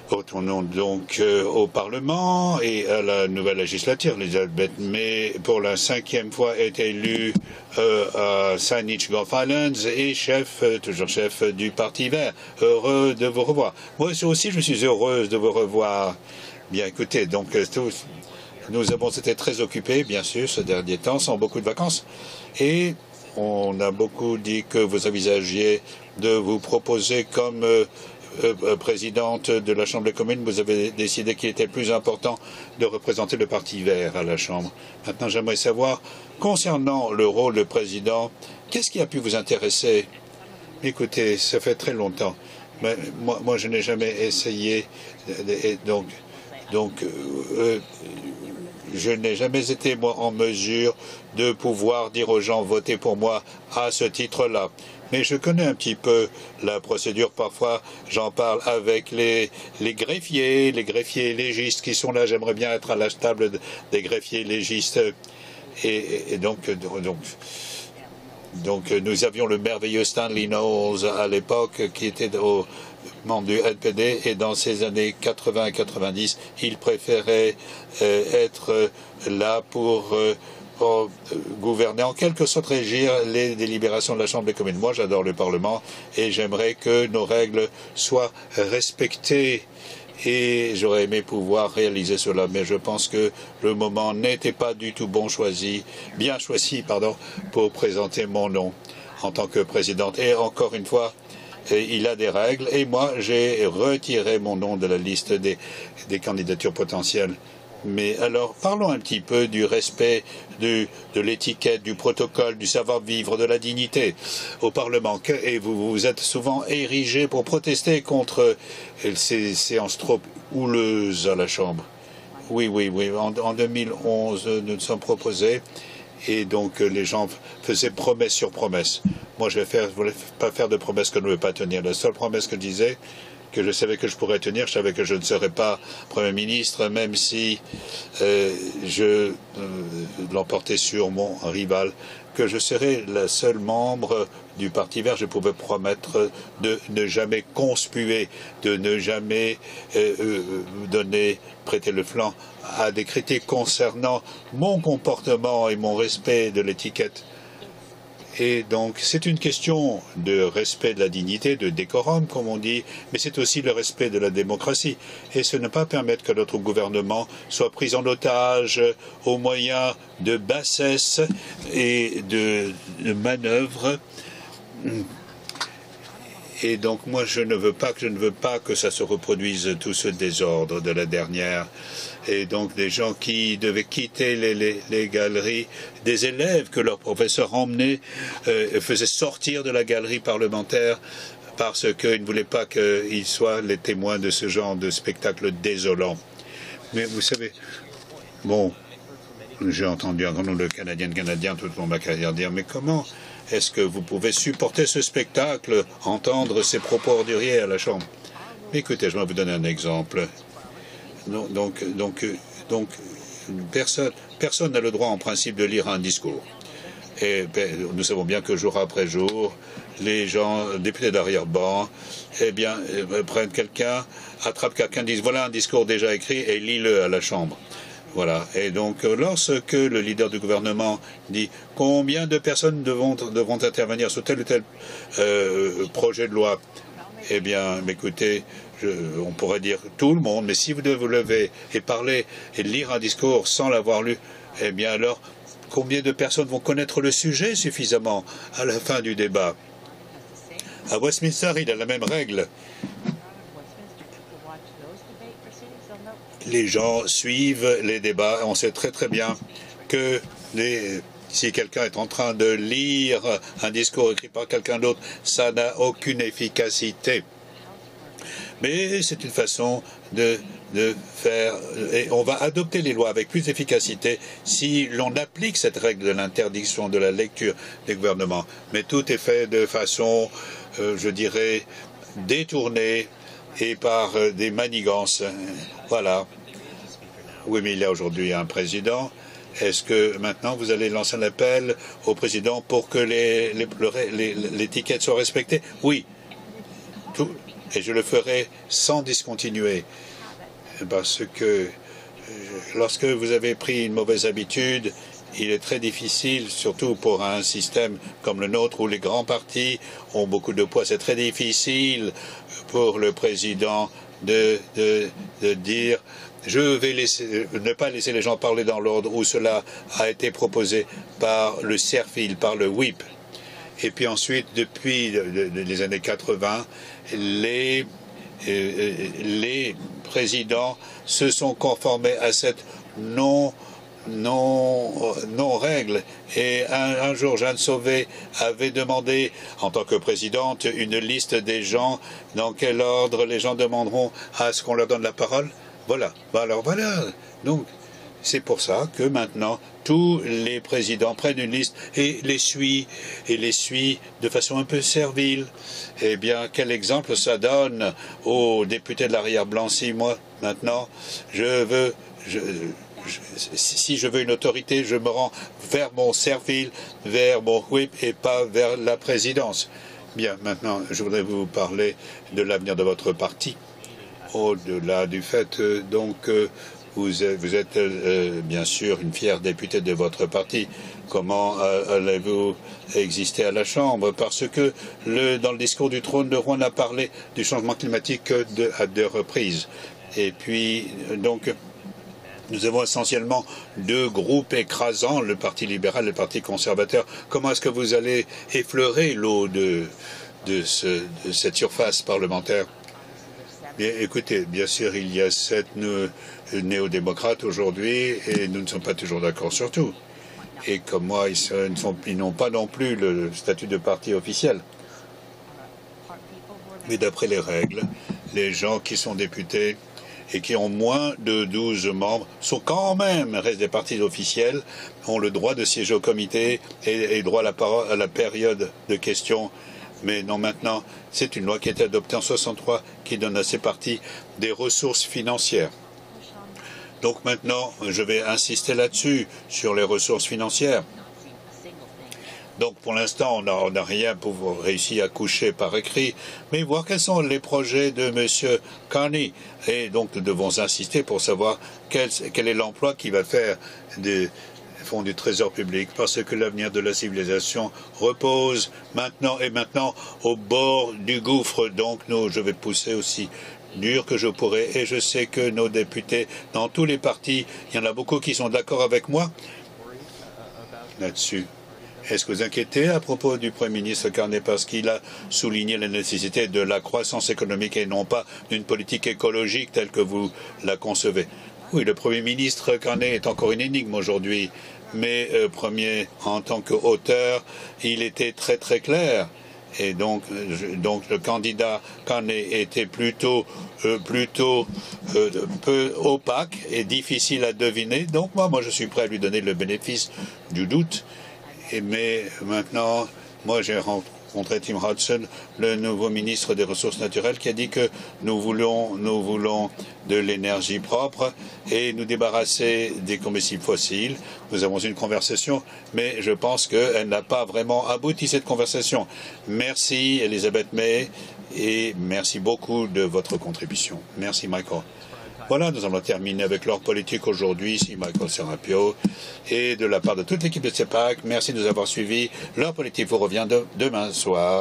Retournons donc au Parlement et à la nouvelle législature. Elizabeth May, pour la 5e fois, est élue à Saanich Gulf Islands et toujours chef du Parti vert. Heureux de vous revoir. Moi aussi, je suis heureuse de vous revoir. Bien, écoutez, donc nous avons été très occupés, bien sûr, ce dernier temps, sans beaucoup de vacances. Et on a beaucoup dit que vous envisagiez de vous proposer comme présidente de la Chambre des communes. Vous avez décidé qu'il était plus important de représenter le Parti vert à la Chambre. Maintenant, j'aimerais savoir, concernant le rôle de président, qu'est-ce qui a pu vous intéresser? Écoutez, ça fait très longtemps. Mais moi, je n'ai jamais essayé. Je n'ai jamais été, moi, en mesure de pouvoir dire aux gens votez pour moi à ce titre-là. Mais je connais un petit peu la procédure. Parfois, j'en parle avec les greffiers légistes qui sont là. J'aimerais bien être à la table des greffiers légistes. Et donc, nous avions le merveilleux Stanley Knowles à l'époque qui était membre du NPD et dans ces années 80 et 90, il préférait être là pour gouverner, en quelque sorte régir les délibérations de la Chambre des communes. Moi, j'adore le Parlement et j'aimerais que nos règles soient respectées. Et j'aurais aimé pouvoir réaliser cela, mais je pense que le moment n'était pas du tout bien choisi, pour présenter mon nom en tant que présidente. Et encore une fois, il a des règles et moi, j'ai retiré mon nom de la liste des candidatures potentielles. Mais alors, parlons un petit peu du respect de l'étiquette, du protocole, du savoir-vivre, de la dignité au Parlement. Et vous vous êtes souvent érigé pour protester contre ces séances trop houleuses à la Chambre. Oui. En 2011, nous nous sommes proposés et donc les gens faisaient promesse sur promesse. Moi, je ne voulais pas faire de promesses que je ne veux pas tenir. La seule promesse que je disais, que je savais que je pourrais tenir, je savais que je ne serais pas Premier ministre, même si je l'emportais sur mon rival, que je serais le seul membre du Parti vert. Je pouvais promettre de ne jamais conspuer, de ne jamais prêter le flanc à des critiques concernant mon comportement et mon respect de l'étiquette. Et donc, c'est une question de respect de la dignité, de décorum, comme on dit, mais c'est aussi le respect de la démocratie. Et ce ne pas permettre que notre gouvernement soit pris en otage au moyen de bassesse et de manœuvres. Et donc, moi, je ne veux pas que ça se reproduise tout ce désordre de la dernière. Et donc, des gens qui devaient quitter les galeries, des élèves que leurs professeurs emmenaient, faisaient sortir de la galerie parlementaire parce qu'ils ne voulaient pas qu'ils soient les témoins de ce genre de spectacle désolant. Mais vous savez, bon, j'ai entendu un grand nombre de Canadiens tout au long de ma carrière dire, mais comment est-ce que vous pouvez supporter ce spectacle, entendre ces propos orduriers à la Chambre? Écoutez, je vais vous donner un exemple. Donc, personne n'a le droit en principe de lire un discours. Et nous savons bien que jour après jour, les gens, députés d'arrière-ban, prennent quelqu'un, attrapent quelqu'un, disent voilà un discours déjà écrit et lis-le à la Chambre. Voilà. Et donc, lorsque le leader du gouvernement dit combien de personnes devront intervenir sur tel ou tel projet de loi, écoutez, on pourrait dire tout le monde, mais si vous devez vous lever et parler et lire un discours sans l'avoir lu, alors, combien de personnes vont connaître le sujet suffisamment à la fin du débat? À Westminster, il y a la même règle. Les gens suivent les débats. On sait très très bien que si quelqu'un est en train de lire un discours écrit par quelqu'un d'autre, ça n'a aucune efficacité. Mais c'est une façon de faire, et on va adopter les lois avec plus d'efficacité si l'on applique cette règle de l'interdiction de la lecture des gouvernements. Mais tout est fait de façon, je dirais, détournée et par des manigances. Voilà. Oui, mais il y a aujourd'hui un président. Est-ce que maintenant vous allez lancer un appel au président pour que l'étiquette soit respectée? Oui. Et je le ferai sans discontinuer. Parce que lorsque vous avez pris une mauvaise habitude, il est très difficile, surtout pour un système comme le nôtre où les grands partis ont beaucoup de poids. C'est très difficile pour le président de dire je vais ne pas laisser les gens parler dans l'ordre où cela a été proposé par le CERFIL, par le WIP. Et puis ensuite, depuis les années 80, les présidents se sont conformés à cette non-règle. Et un jour, Jeanne Sauvé avait demandé, en tant que présidente, une liste des gens dans quel ordre les gens demanderont à ce qu'on leur donne la parole. Voilà. Alors voilà. Donc, c'est pour ça que maintenant, tous les présidents prennent une liste et les suivent de façon un peu servile. Eh bien, quel exemple ça donne aux députés de l'arrière-blanc? Si moi, maintenant, si je veux une autorité, je me rends vers mon servile, vers mon whip et pas vers la présidence. Bien, maintenant, je voudrais vous parler de l'avenir de votre parti. Au-delà du fait, vous êtes bien sûr une fière députée de votre parti. Comment allez-vous exister à la Chambre? Parce que dans le discours du trône de roi, on a parlé du changement climatique à 2 reprises. Et puis, donc, nous avons essentiellement 2 groupes écrasants, le Parti libéral et le Parti conservateur. Comment est-ce que vous allez effleurer l'eau de cette surface parlementaire? Bien, écoutez, bien sûr, il y a 7 néo-démocrates aujourd'hui et nous ne sommes pas toujours d'accord sur tout. Et comme moi, ils n'ont pas non plus le statut de parti officiel. Mais d'après les règles, les gens qui sont députés et qui ont moins de 12 membres sont quand même, restent des partis officiels, ont le droit de siéger au comité et droit à la parole à la période de questions. Mais non, maintenant, c'est une loi qui a été adoptée en 1963 qui donne à ces partis des ressources financières. Donc maintenant, je vais insister là-dessus, sur les ressources financières. Donc pour l'instant, on n'a rien pour réussir à coucher par écrit, mais voir quels sont les projets de M. Carney. Et donc nous devons insister pour savoir quel est l'emploi qu'il va faire des fonds du Trésor public, parce que l'avenir de la civilisation repose maintenant au bord du gouffre. Donc je vais pousser aussi dur que je pourrai, et je sais que nos députés dans tous les partis, il y en a beaucoup qui sont d'accord avec moi là-dessus. Est-ce que vous inquiétez à propos du Premier ministre Carney parce qu'il a souligné la nécessité de la croissance économique et non pas d'une politique écologique telle que vous la concevez? Oui, le Premier ministre Carney est encore une énigme aujourd'hui, mais en tant qu'auteur, il était très très clair. Et donc le candidat Carney était plutôt peu opaque et difficile à deviner. Donc moi je suis prêt à lui donner le bénéfice du doute. Mais maintenant, moi j'ai rencontré Tim Hudson, le nouveau ministre des Ressources naturelles, qui a dit que nous voulons de l'énergie propre et nous débarrasser des combustibles fossiles. Nous avons une conversation, mais je pense qu'elle n'a pas vraiment abouti, cette conversation. Merci Elisabeth May et merci beaucoup de votre contribution. Merci Michael. Voilà, nous allons terminer avec l'ordre politique aujourd'hui, ici Michael Serapio. Et de la part de toute l'équipe de CEPAC, merci de nous avoir suivis. L'ordre politique vous revient demain soir.